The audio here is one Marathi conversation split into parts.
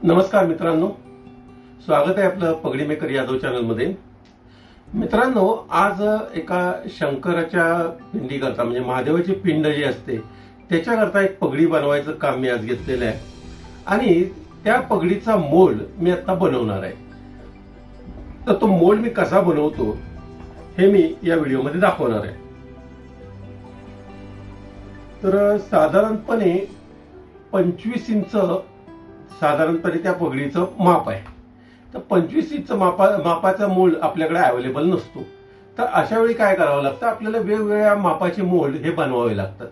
नमस्कार मित्रांनो, स्वागत आहे आपलं पगडी मेकर यादव चॅनल मध्ये। मित्रांनो, आज एका शंकराच्या पिंडी करता म्हणजे महादेवाची पिंड जी असते त्याच्याकरता एक पगडी बनवायचं काम मी आज घेतलेलं आहे आणि त्या पगडीचा मोल्ड मी आता बनवणार आहे। तर तो मोल्ड मी कसा बनवतो हे मी या व्हिडिओमध्ये दाखवणार आहे। तर साधारणपणे 25 इंच साधारणपणे त्या पगडीचं माप आहे। तर 25 इंच मापाचा मोल्ड आपल्याकडे अवेलेबल नसतो। तर अशा वेळी काय करावं लागतं, आपल्याला वेगवेगळ्या मापाचे मोल्ड हे बनवावे लागतात।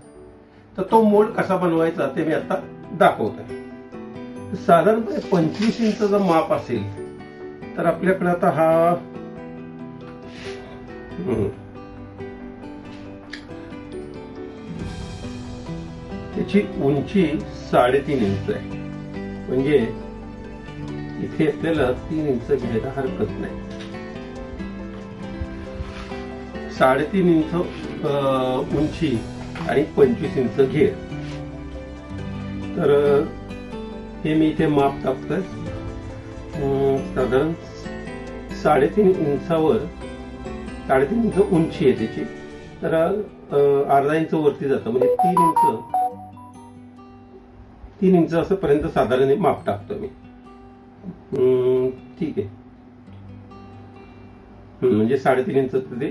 तर तो मोल्ड कसा बनवायचा ते मी आता दाखवतो। साधारणपणे 25 इंच जर माप असेल तर आपल्याकडे आता हा त्याची उंची 3.5 इंच आहे, म्हणजे इथे आपल्याला 3 इंच घ्यायला हरकत नाही। 3.5 इंच उंची आणि 25 इंच घेर। तर हे मी इथे माप टाकतोय। साधारण 3.5 इंचावर 3.5 इंच उंची आहे त्याची, तर अर्धा इंच वरती जातं, म्हणजे 3 इंच असंपर्यंत साधारण माप टाकतो मी। ठीक आहे, म्हणजे 3.5 इंच ते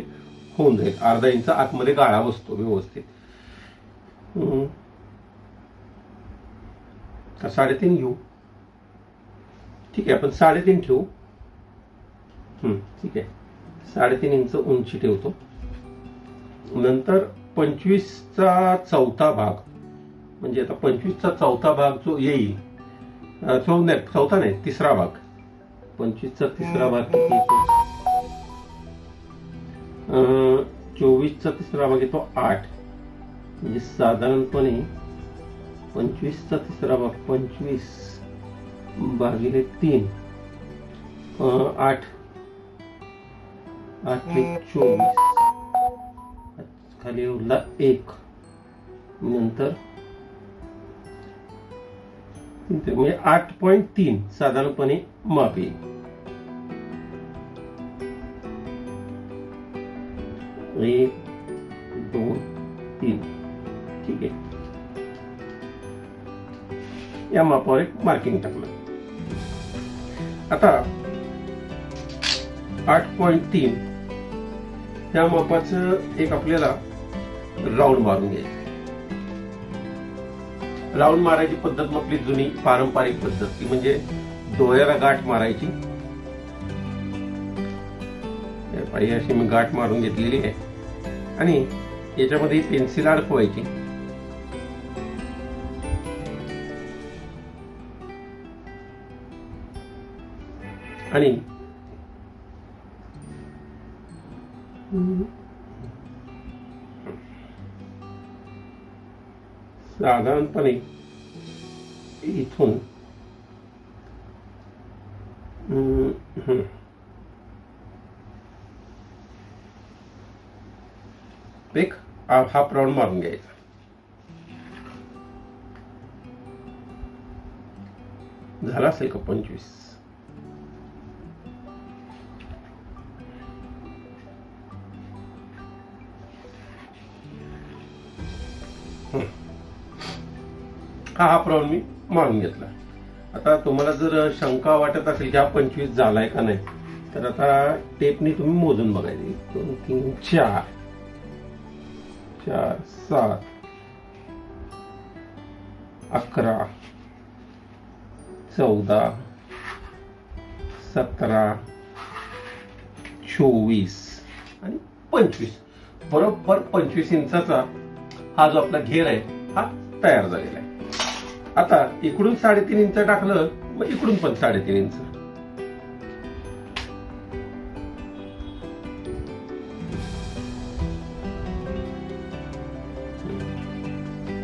होऊन जाईल। अर्धा इंच आतमध्ये गाळा बसतो व्यवस्थित। तर 3.5 घेऊ। ठीक आहे, आपण 3.5 ठेवू। ठीक आहे, 3.5 इंच उंची ठेवतो। नंतर 25चा चौथा भाग, म्हणजे आता 25चा चौथा भाग जो येईल, चौथा नाही, तिसरा भाग। 25चा तिसरा भाग किती येतो? 24चा तिसरा भाग येतो 8, म्हणजे साधारणपणे 25चा तिसरा भाग 25 भागिले 3, 8 24, खाली उरला 1, नंतर म्हणजे 8.3 साधारणपणे माप येईल। 1 2 3, ठीक आहे। या मापावर एक मार्किंग टाकलं। आता 8.3 त्या मापाचं एक आपल्याला राऊंड मारून घ्यायचं। राऊंड मारायची पद्धत आपली जुनी पारंपरिक पद्धत, ती म्हणजे डोळ्याला गाठ मारायची। पाहिजे अशी मी गाठ मारून घेतलेली आहे आणि याच्यामध्ये पेन्सिल अडकवायची आणि साधारणपणे इथून एक हाफ राऊंड मारून घ्यायचा। झाला असेल का 25? हा हाफ राऊंड मी मारून घेतला। आता तुम्हाला जर शंका वाटत असेल की हा 25 झालाय का नाही, तर आता टेपने तुम्ही मोजून बघायचे। 2 3 4 4 7 11 14 17 24 आणि 25, बरोबर 25 इंचाचा हा जो आपला घेर आहे हा तयार झालेला आहे। आता इकडून 3.5 इंच टाकलं, मग इकडून पण 3.5 इंच।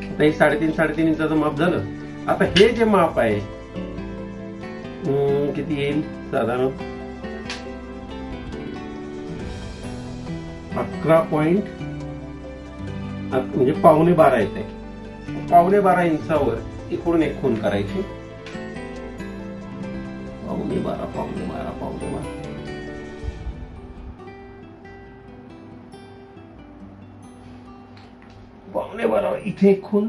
आता हे 3.5 इंचाचं माप झालं। आता हे जे माप आहे किती येईल? साधारण 11 म्हणजे 11.25 येते। 11.25 इंचावर इकडून एक खूण करायची 12 पावणे 12 पावणे 12 इथे एक खून,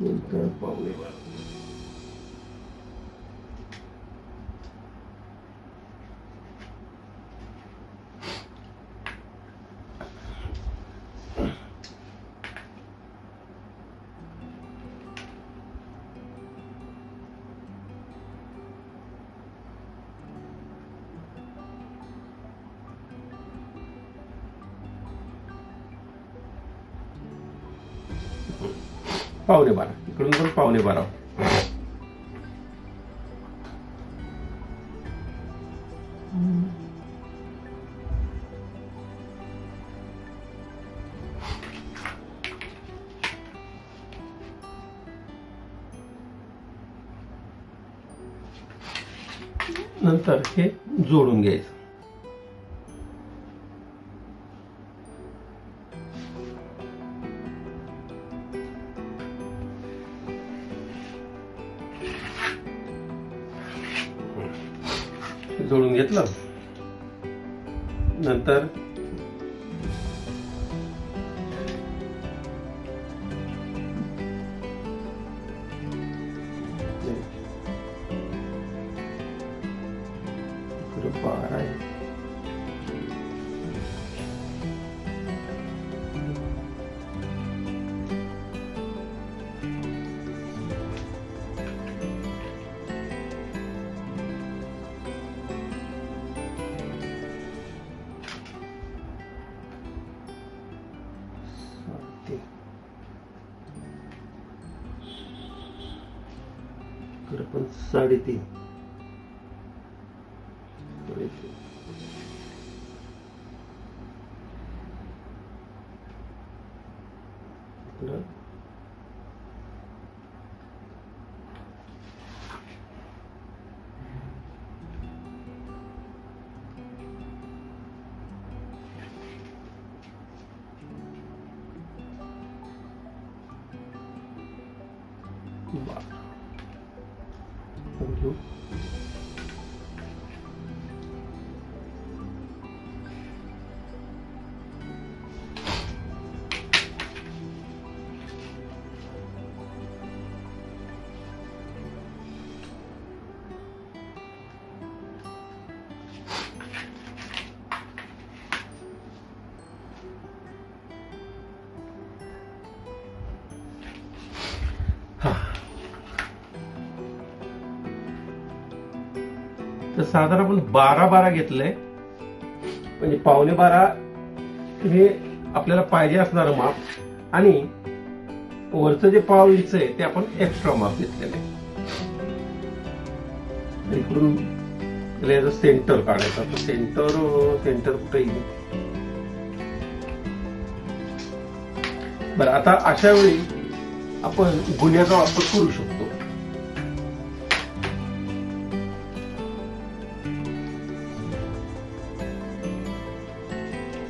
नंतर पावणे 12 पावणे 12 इकडून पण पावणे 12 नंतर हे जोडून घ्यायचं. जोडून घेतलं नंतर इकडे 12 आहे. इकडे पण 3.5 तर साधारण आपण 12 घेतलंय, म्हणजे पावणे 12 हे आपल्याला पाहिजे असणारं माप आणि वरचं जे पाव इंच आहे ते आपण एक्स्ट्रा माप घेतलेलं आहे. इकडून याचं सेंटर काढायचं. तर सेंटर कुठे येईल? बरं, आता अशा वेळी आपण गुन्ह्याचा वापर करू शकतो.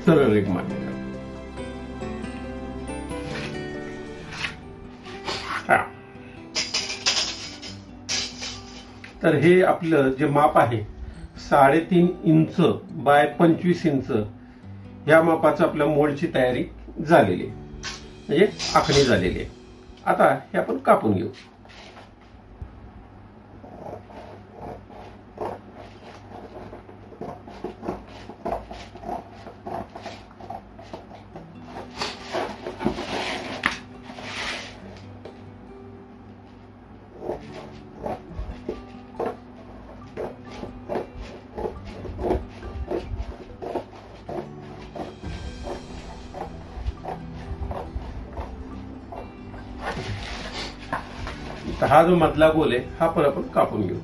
सरळ रेघ मांडली. तर हे आपलं जे माप आहे 3.5 इंच बाय 25 इंच या मापाचं आपल्या मोल्डची तयारी झालेली आहे, म्हणजे आखणी झालेली आहे. आता हे आपण कापून घेऊ. हा जो मधला गोल आहे हा पण आपण कापून घेऊ.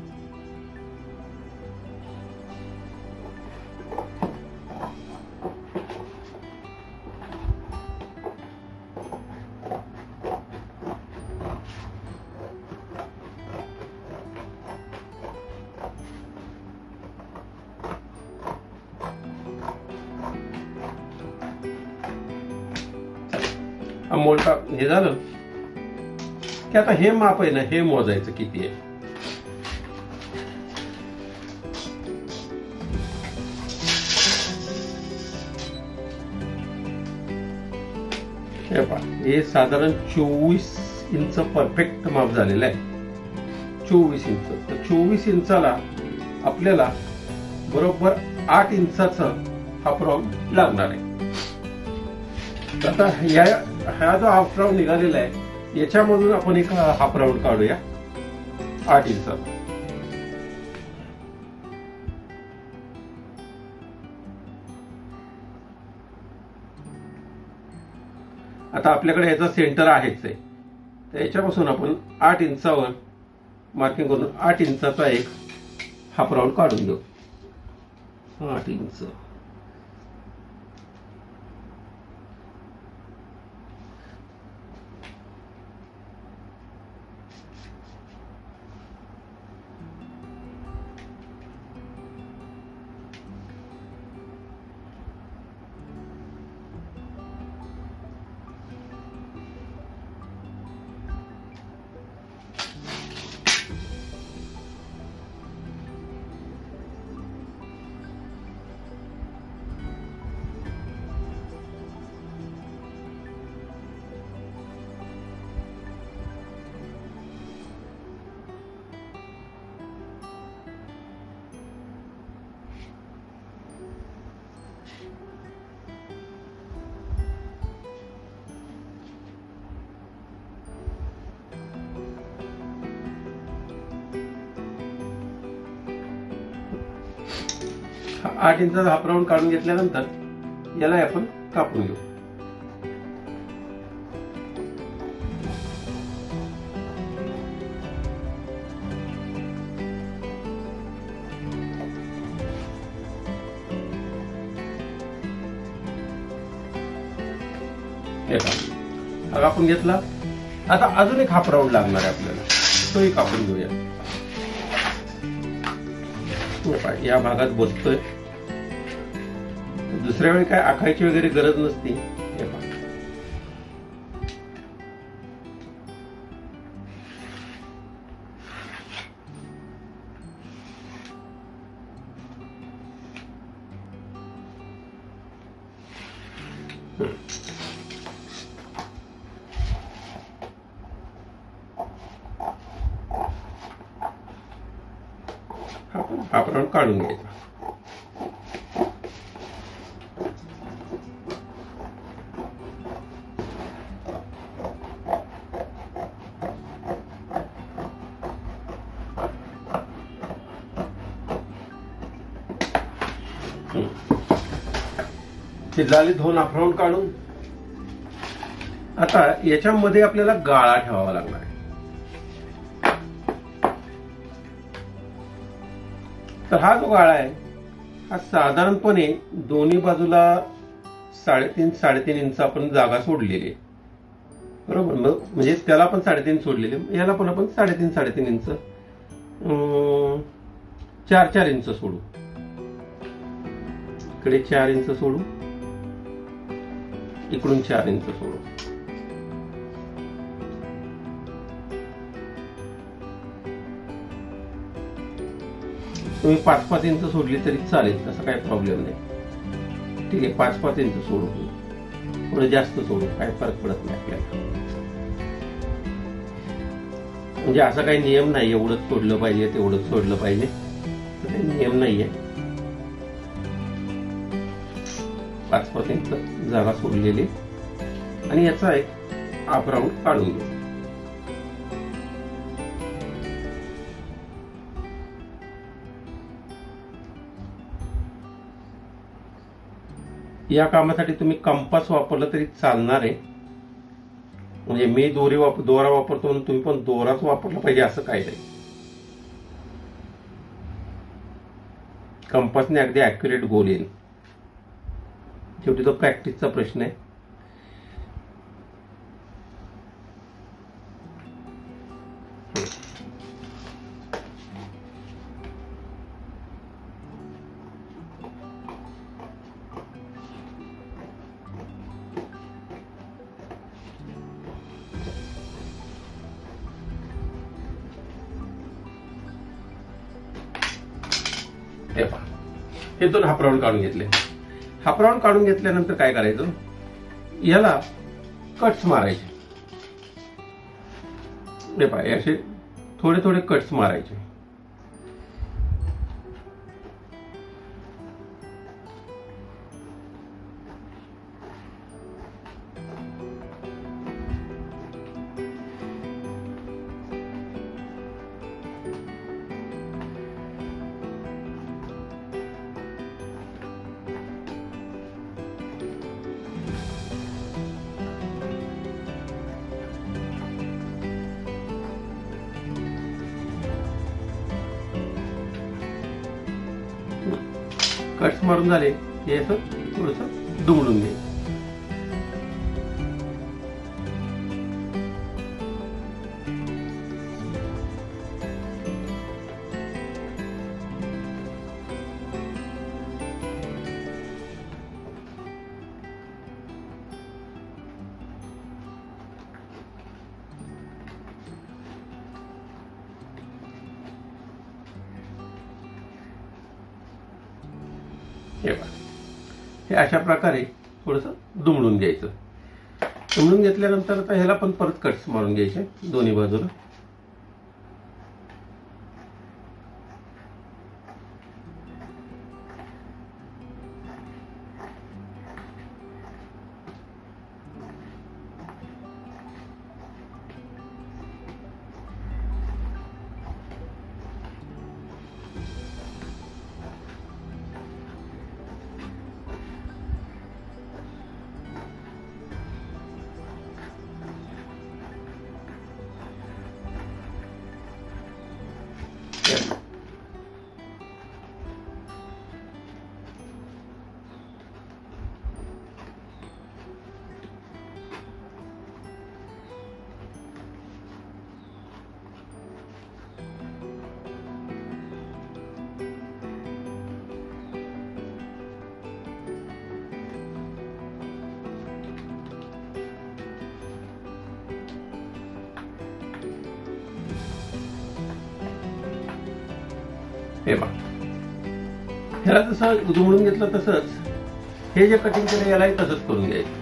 मोलटा हे झालं की आता हे माप आहे ना, हे मोजायचं किती आहे. हे साधारण 24 इंच परफेक्ट माप झालेलं आहे. 24 इंच. तर 24 इंचाला आपल्याला बरोबर 8 इंचाचं हाफ राऊंड लागणार आहे. आता हा जो हाफ राऊंड निघालेला आहे याच्यामधून आपण एक हाफ राऊंड काढूया 8 इंचाचा. आता आपल्याकडे याचा सेंटर आहेच आहे, तर याच्यापासून आपण 8 इंचावर मार्किंग करून 8 इंचाचा एक हाफ राऊंड काढून घेऊ. 8 इंच. आठ इंचाचा हाफ राऊंड काढून घेतल्यानंतर याला आपण कापून घेऊ. हा कापून घेतला. आता अजून एक हाफ राऊंड लागणार आहे आपल्याला, तोही कापून घेऊया. या भागात बसतोय, दुसऱ्या वेळी काय आखायची वगैरे गरज नसती. हे पहा, हाफ राऊंड काढून घ्यायचा. ते झाले 2 हाफ राऊंड काढून. आता याच्यामध्ये आपल्याला गाळा ठेवावा लागणार आहे. तर हा जो गाळा आहे हा साधारणपणे दोन्ही बाजूला 3.5 इंच आपण जागा सोडलेली आहे, बरोबर. म्हणजे त्याला आपण 3.5 सोडलेले, याला पण आपण 3.5 इंच 4 इंच सोडू. इकडे 4 इंच सोडू, इकडून 4 इंच सोडू. तुम्ही 5-5 इंच सोडली तरी चालेल, तसा काही प्रॉब्लेम नाही. ठीक आहे, 5-5 इंच सोडू, थोडं जास्त सोडू, काही फरक पडत नाही आपल्याला. म्हणजे असा काही नियम नाही एवढंच सोडलं पाहिजे तेवढंच सोडलं पाहिजे, काही नियम नाहीये. 5-5 इंच जागा सोडलेली आणि याचा एक हाफ राऊंड काढून घेऊ. या कामासाठी तुम्ही कंपास वापरला तरी चालणार आहे. म्हणजे मी दोरा वापरतो म्हणून तुम्ही पण दोराच वापरला पाहिजे असं काही नाही. कंपासने अगदी ऍक्युरेट गोल येईल. शेवटी तो प्रॅक्टिसचा प्रश्न आहे. हे पहा, हे 2 हाफ राऊंड काढून घेतले. हाफ राऊंड काढून घेतल्यानंतर काय करायचं, याला कट्स मारायचे. हे पहा, असे थोडे थोडे कट्स मारायचे. कट्स मारून झाले हे असं थोडंसं दुमडून घे. हे अशा प्रकारे थोडंसं दुमडून घ्यायचं. दुमडून घेतल्यानंतर आता ह्याला पण परत कट्स मारून घ्यायचे दोन्ही बाजूला. हे बघा, ह्याला जसं दुमडून घेतलं तसंच हे जे कटिंग केलं यालाही तसंच करून घ्यायचं.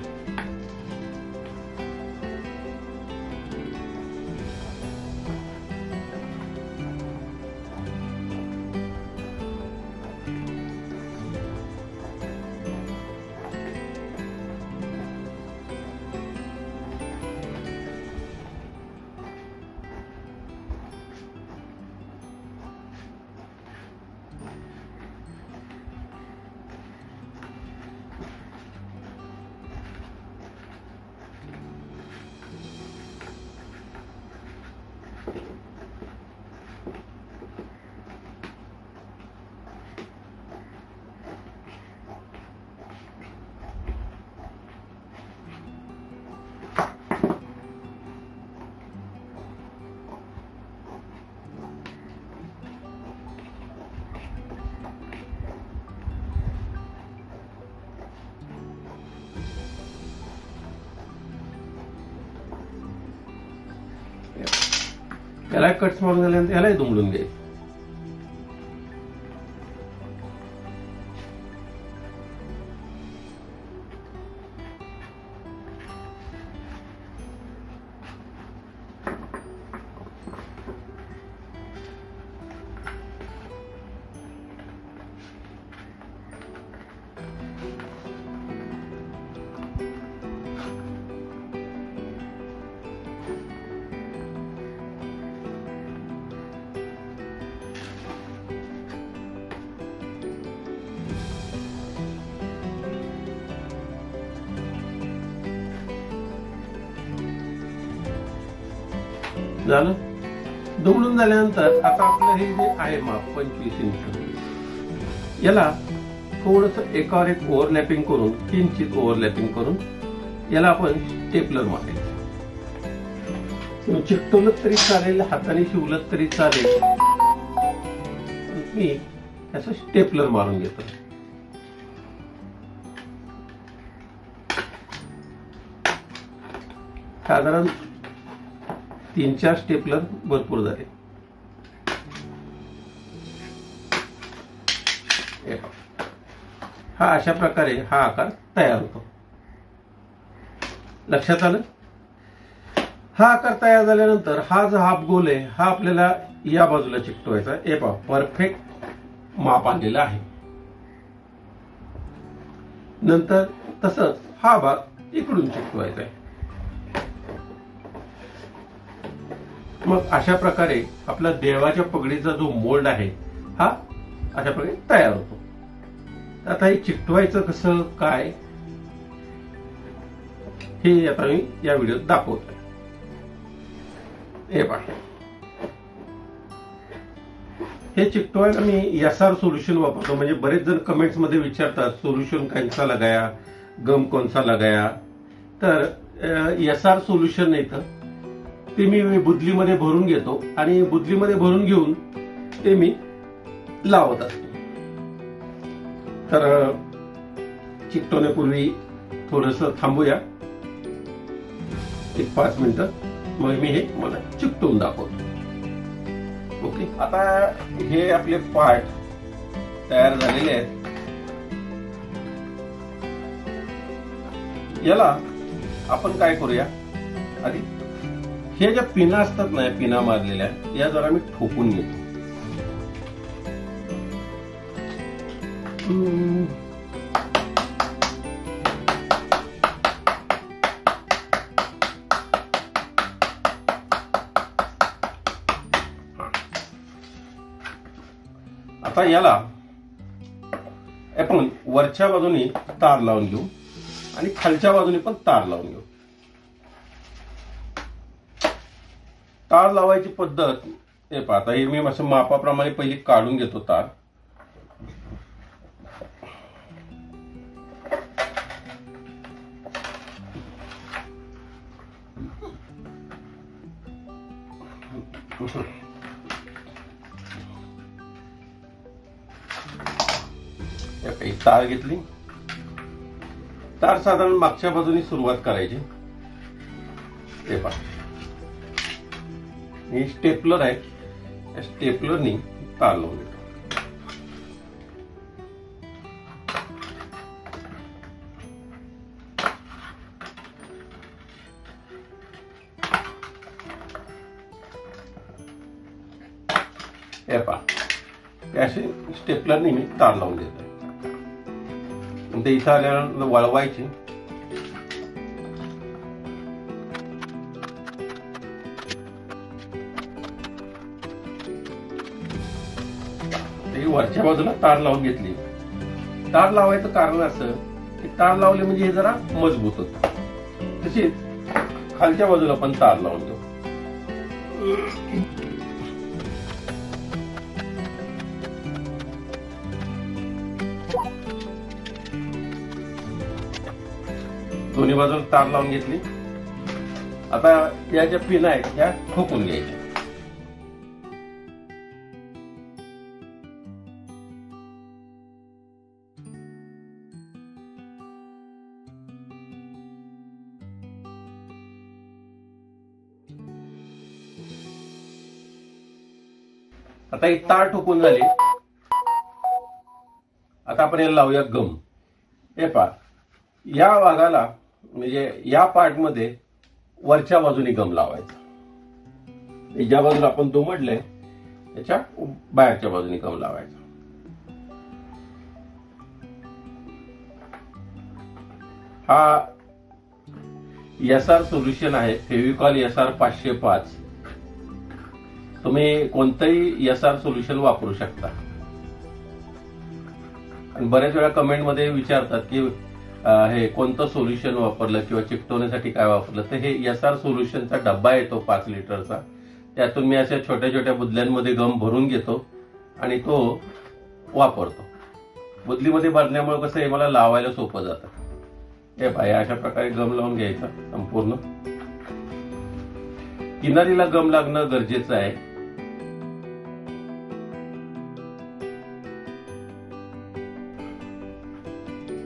याला कट्स मारून झाल्यानंतर यालाही दुमडून घ्यायचं. झालं. दुमडून झाल्यानंतर आता आपलं हे जे आहे माप 25 इंच, याला थोडस एकावर एक ओव्हरलॅपिंग करून, किंचित ओव्हरलॅपिंग करून याला आपण स्टेपलर मारायचं. चिकटवलं तरी चालेल, हाताने शिवलं तरी चालेल. मी असं स्टेपलर मारून घेतो. साधारण 3-4 स्टेपलर भरपूर झाले. हा अशा प्रकारे हा आकार तयार होतो. लक्षात आलं? हा आकार तयार झाल्यानंतर हा जो हाफ गोल आहे हा आपल्याला या बाजूला चिकटवायचा. हे पहा, परफेक्ट माप आलेला आहे. नंतर तसंच हा भाग इकडून चिकटवायचा आहे. मग अशा प्रकारे आपला देवाच्या पगडीचा जो मोल्ड आहे हा अशा प्रकारे तयार होतो. आता हे चिकटवायचं कसं काय हे आता मी या व्हिडिओत दाखवतोय. हे पहा, हे चिकटवायला मी एसआर सोल्यूशन वापरतो. म्हणजे बरेच जण कमेंट्स मध्ये विचारतात सोल्यूशन कौन सा लगाया, गम कौन सा लगाया. तर एसआर सोल्यूशन नाही तर ते मी बुदलीमध्ये भरून घेतो आणि बुदलीमध्ये भरून घेऊन ते मी लावत असतो. तर चिकटवण्यापूर्वी थोडस थांबूया, एक 5 मिनिटं, मग मी हे मला चिकटवून दाखवतो. ओके, आता हे आपले पार्ट तयार झालेले आहेत. याला आपण काय करूया, आधी हे ज्या पिना असतात ना, पिना मारलेल्या या जरा मी ठोकून घेतो. आता याला आपण वरच्या बाजूने तार लावून घेऊ आणि खालच्या बाजूने पण तार लावून घेऊ. तार लावायची पद्धत हे पाहता, हे मी असं मापाप्रमाणे पहिली काढून घेतो तार. तार घेतली. तार साधारण मागच्या बाजूने सुरुवात करायची. हे पहा, ही स्टेपलर आहे, या स्टेपलरनी तार लावून घेतो. हे पहा, अशी स्टेपलरनी मी तार लावून देतो. ते इथं आल्यानंतर वळवायची. वरच्या बाजूला तार लावून घेतली. तार लावायचं कारण असं की तार लावले म्हणजे हे जरा मजबूत होत. तशीच खालच्या बाजूला पण तार लावून घेऊ. दोन्ही बाजूला तार लावून घेतली. आता या ज्या पिना आहेत त्या ठोकून घ्यायच्या. आता एक तार ठोकून झाली. आता आपण याला लावूया गम. हे पहा, या भागाला म्हणजे या पार्ट मध्ये वरच्या बाजूने गम लावायचा. ज्या बाजूला आपण दुमडलंय त्याच्या बाहेरच्या बाजूने गम लावायचा. हा एसआर सोल्युशन आहे, फेविकॉल एसआर 505. तुम्ही कोणतंही एसआर सोल्युशन वापरू शकता. आणि बऱ्याच वेळा कमेंट मध्ये विचारतात की हे कोणतं सोल्युशन वापरलं किंवा चिकटवण्यासाठी काय वापरलं. तर हे एसआर सोल्युशनचा डब्बा येतो 5 लिटरचा. त्यातून मी अशा छोट्या छोट्या बुदल्यांमध्ये गम भरून घेतो आणि तो वापरतो. बुदलीमध्ये भरण्यामुळे कसं हे मला लावायला सोपं जातं. हे पाय अशा प्रकारे गम लावून घ्यायचा संपूर्ण. किनारीला गम लागणं गरजेचं आहे.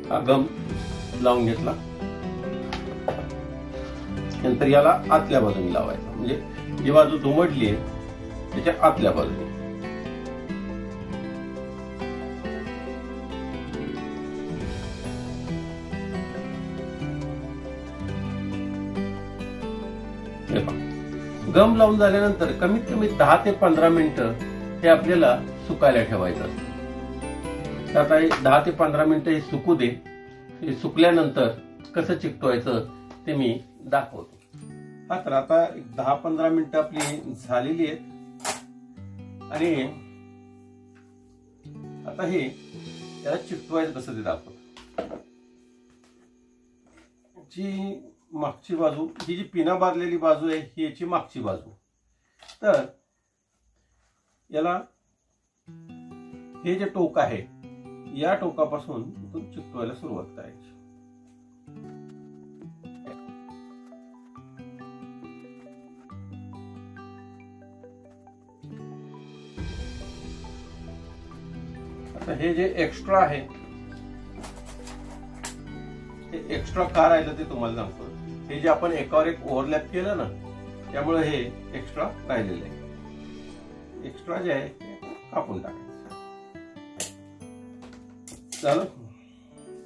हा गम लावून घेतला. नंतर याला आतल्या बाजूने लावायचा. म्हणजे जी बाजू दुमडली आहे त्याच्या आतल्या बाजूने. गम लावून झाल्यानंतर कमीत कमी 10 ते 15 मिनिटं हे आपल्याला सुकायला ठेवायचं असतं. आता 10 ते 15 मिनिटं हे सुकू दे. हे सुकल्यानंतर कसं चिकटवायचं ते मी दाखवतो. हा, तर आता 10-15 मिनिटं आपली झालेली आहेत आणि आता हे याला चिकटवायचं कसं ते दाखवतो. जी मागची बाजू, ही जी पिना बांधलेली बाजू आहे ही याची मागची बाजू. तर याला हे जे टोक आहे या टोकापासून चिकटवायला सुरुवात करायची. आता हे जे एक्स्ट्रा आहे, हे एक्स्ट्रा का राहिलं ते तुम्हाला सांगतो. हे जे आपण एकावर एक ओव्हरलॅप केलं ना, त्यामुळे हे एक्स्ट्रा राहिलेलं आहे. एक्स्ट्रा जे आहे ते कापून टाकायचं. झालं.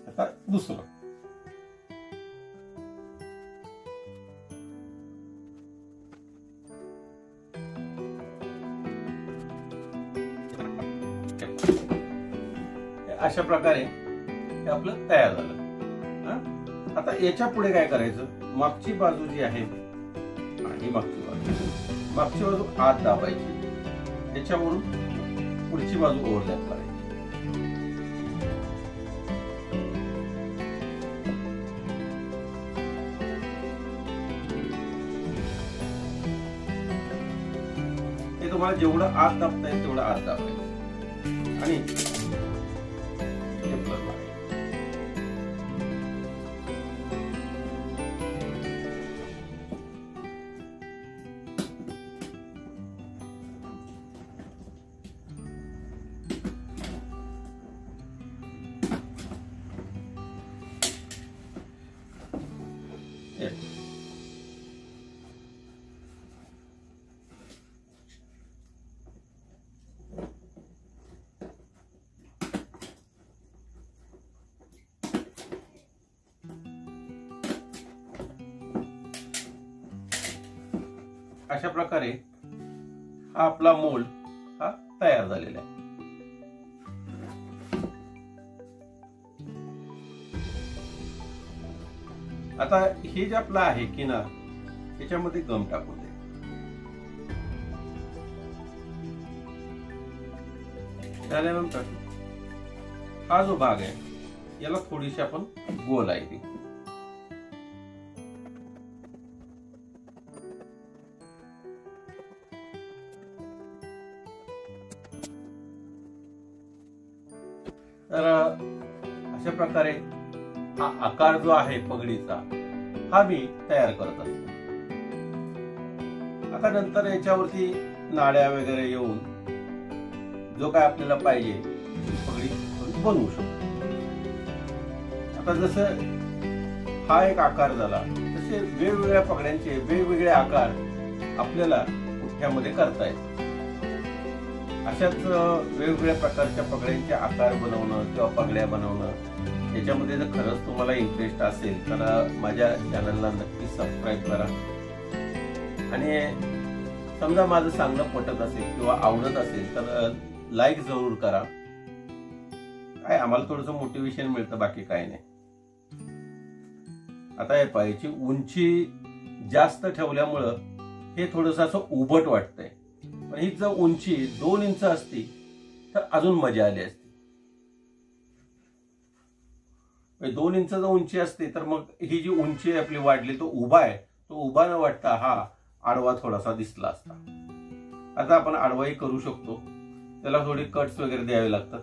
आता दुसरं. अशा प्रकारे हे आपलं तयार झालं. आता याच्या पुढे काय करायचं, मागची बाजू जी आहे ही मागची बाजू आत दाबायची, त्याच्यावरून पुढची बाजू ओव्हरलॅप करायची. हे तुम्हाला जेवढं आत दाबता येईल तेवढं आत दाबायचं आणि अशा प्रकारे हा आपला मोल्ड हा तयार झालेला आहे. आता हे जे आपलं आहे किनार, याच्यामध्ये गम टाकून दे. झाल्यानंतर हा जो भाग आहे याला थोडीशी आपण गोलाई देऊ. तर अशा प्रकारे हा आकार जो आहे पगडीचा हा मी तयार करत असतो. आता नंतर याच्यावरती नाड्या वगैरे येऊन जो काय आपल्याला पाहिजे पगडी बनवू शकतो. आता जसं हा एक आकार झाला, तसे वेगवेगळ्या पगड्यांचे वेगवेगळे आकार आपल्याला पुठ्ठ्यामध्ये करता येतात. अशाच वेगवेगळ्या प्रकारच्या पगड्यांचे आकार बनवणं किंवा पगड्या बनवणं याच्यामध्ये जर खरंच तुम्हाला इंटरेस्ट असेल तर माझ्या चॅनलला नक्की सबस्क्राईब करा. आणि समजा माझं सांगणं पटत असेल किंवा आवडत असेल तर लाईक जरूर करा. काय आम्हाला थोडंसं मोटिवेशन मिळतं, बाकी काय नाही. आता हे पायाची उंची जास्त ठेवल्यामुळं हे थोडंसं असं उभट वाटतंय, पण ही जर उंची 2 इंच असती तर अजून मजा आली असती. 2 इंच जर उंची असते तर मग ही जी उंची आपली वाढली, तो उभा आहे, तो उभा न वाटता हा आडवा थोडासा दिसला असता. आता आपण आडवाही करू शकतो, त्याला थोडी कट्स वगैरे द्यावे लागतात.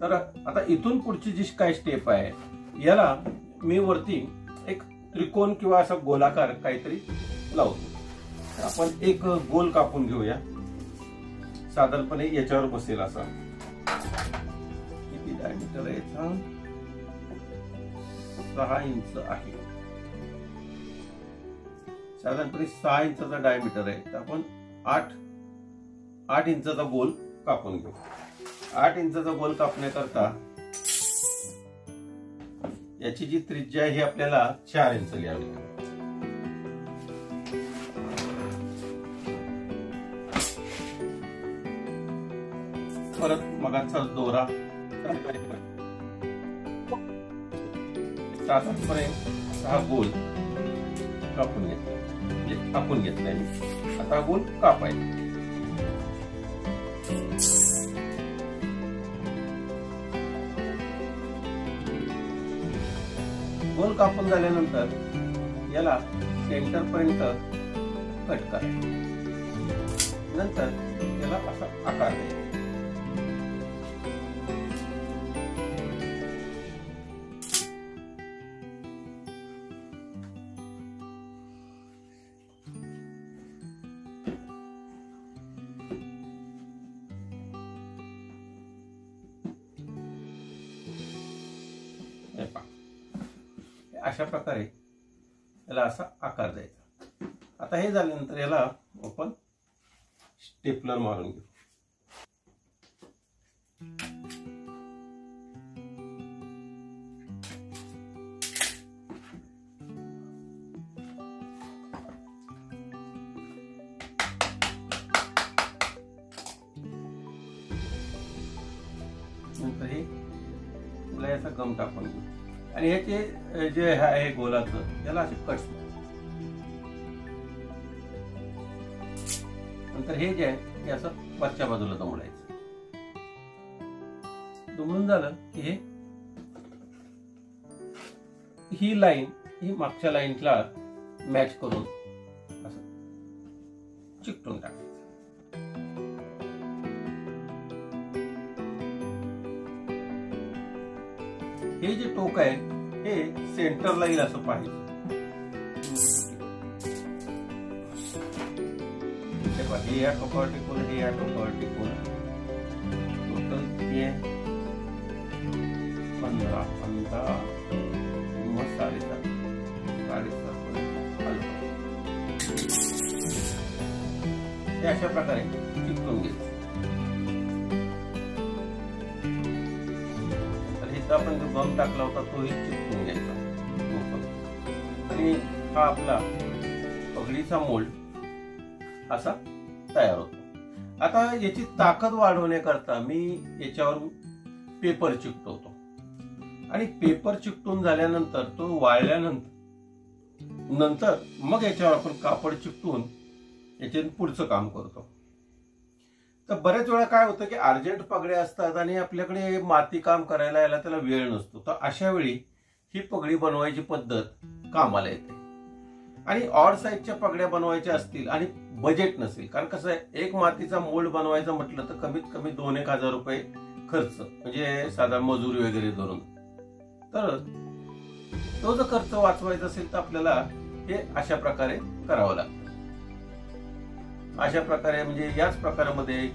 तर आता इथून पुढची जी काय स्टेप आहे याला मी वरती एक त्रिकोण किंवा असा गोलाकार काहीतरी लावतो. आपण एक गोल कापून घेऊया, साधारणपणे याच्यावर बसेल असा. किती डायमीटर आहे याचा? 6 इंच आहे. साधारणपणे 6 इंचाचा डायमीटर आहे, तर आपण 8 इंचाचा गोल कापून घेऊ. 8 इंचाचा गोल कापण्याकरता याची जी त्रिज्या आहे ही आपल्याला 4 इंच लिहावी लागेल. मगाचा दोरा साधारणपणे हा गोल कापून घेतला, म्हणजे कापून घेतलाय मी. आता गोल कापायचा. गोल कापून झाल्यानंतर याला सेंटर पर्यंत कट करायचं. नंतर याला असा आकार द्यायचा. अशा प्रकारे याला असा आकार द्यायचा. आता हे झाल्यानंतर याला आपण स्टेपलर मारून घेऊ. नंतर हे याला याचा गम टाकून घेऊ आणि ह्याचे जे आहे गोलाचं याला असे कट. नंतर हे जे आहे ते असं वरच्या बाजूला दुमडायचं. दुमडून झालं की हे ही लाईन ही मागच्या लाईनला मॅच करून असं चिकटून टाकायचं. हे जे टोक आहे हे सेंटरला येईल असं पाहिजे. हे या टोकावर टिकून हे या टोकावर टिकून टोटल हे 15 मग 7.5 हे अशा प्रकारे चिकटून घ्यायचं. आपण जो गम टाकला होता तोही चिपकून घ्यायचा. आणि हा आपला पगडीचा मोल्ड असा तयार होतो. आता याची ताकद वाढवण्याकरता मी याच्यावर पेपर चिकटवतो आणि पेपर चिकटून झाल्यानंतर तो वाळल्यानंतर मग याच्यावर आपण कापड चिकटून याच्यात पुढचं काम करतो. तर बऱ्याच वेळा काय होतं की अर्जंट पगड्या असतात आणि आपल्याकडे माती काम करायला यायला त्याला वेळ नसतो. तर अशा वेळी ही पगडी बनवायची पद्धत कामाला येते. आणि ऑड साईजच्या पगड्या बनवायच्या असतील आणि बजेट नसेल, कारण कसं आहे एक मातीचा मोल्ड बनवायचं म्हटलं तर कमीत कमी 2-1 हजार रुपये खर्च, म्हणजे साधारण मजुरी वगैरे धरून. तर तो जर खर्च वाचवायचा असेल तर आपल्याला हे अशा प्रकारे करावं लागतं. अशा प्रकारे म्हणजे याच प्रकारामध्ये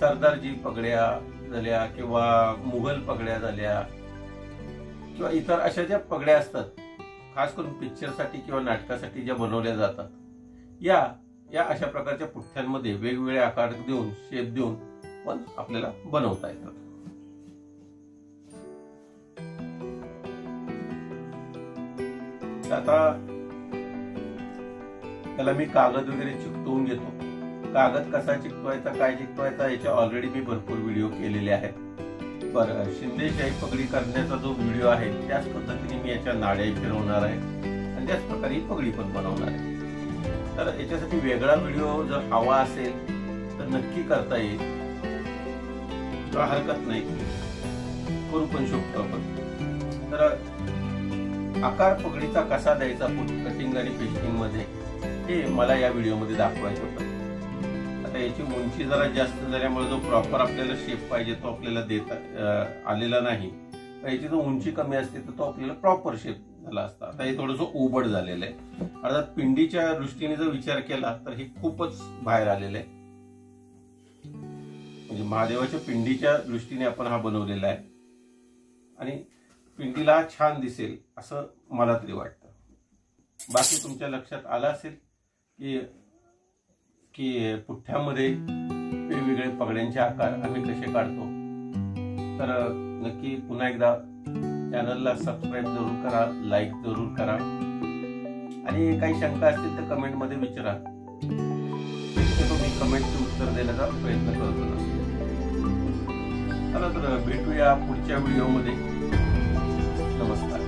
सरदारजी पगड्या झाल्या किंवा मुघल पगड्या झाल्या किंवा इतर अशा ज्या पगड्या असतात खास करून पिक्चरसाठी किंवा नाटकासाठी ज्या बनवल्या जातात, या अशा प्रकारच्या पुठ्ठ्यांमध्ये वेगवेगळे आकार देऊन शेप देऊन पण आपल्याला बनवता येतात. आता त्याला मी कागद वगैरे चिकटवून घेतो. कागद कसा चिकटवायचा काय चिकटवायचा याचे ऑलरेडी मी भरपूर व्हिडिओ केलेले आहेत. बरं, शिंदेशाही पगडी करण्याचा जो व्हिडिओ आहे त्याच पद्धतीने मी याच्या नाड्याही फिरवणार आहे आणि त्याच प्रकारे ही पगडी पण बनवणार आहे. तर याच्यासाठी वेगळा व्हिडिओ जर हवा असेल तर नक्की करता येईल, किंवा हरकत नाही, करू पण शकतो आपण. तर आकार पगडीचा कसा द्यायचा कटिंग आणि पेस्टिंग मध्ये हे मला या व्हिडिओमध्ये दाखवायचं होतं. आता याची उंची जरा जास्त झाल्यामुळे जो प्रॉपर आपल्याला शेप पाहिजे तो आपल्याला देता आलेला नाही. याची जो उंची कमी असते तर तो आपल्याला प्रॉपर शेप झाला असता. आता हे थोडंसं ओबड झालेलं आहे. अर्थात पिंडीच्या दृष्टीने जर विचार केला तर हे खूपच बाहेर आलेलं आहे. म्हणजे महादेवाच्या पिंडीच्या दृष्टीने आपण हा बनवलेला आहे आणि पिंडीला हा छान दिसेल असं मला तरी वाटतं. बाकी तुमच्या लक्षात आलं असेल की पुठ्ठ्यामध्ये वेगवेगळे पगड्यांचे आकार आम्ही कसे काढतो. तर नक्की पुन्हा एकदा चॅनलला सबस्क्राईब जरूर करा, लाईक जरूर करा आणि काही शंका असतील तर कमेंटमध्ये विचारा. मी कमेंटचे उत्तर देण्याचा प्रयत्न करतो. चला तर भेटूया पुढच्या व्हिडिओमध्ये. नमस्कार.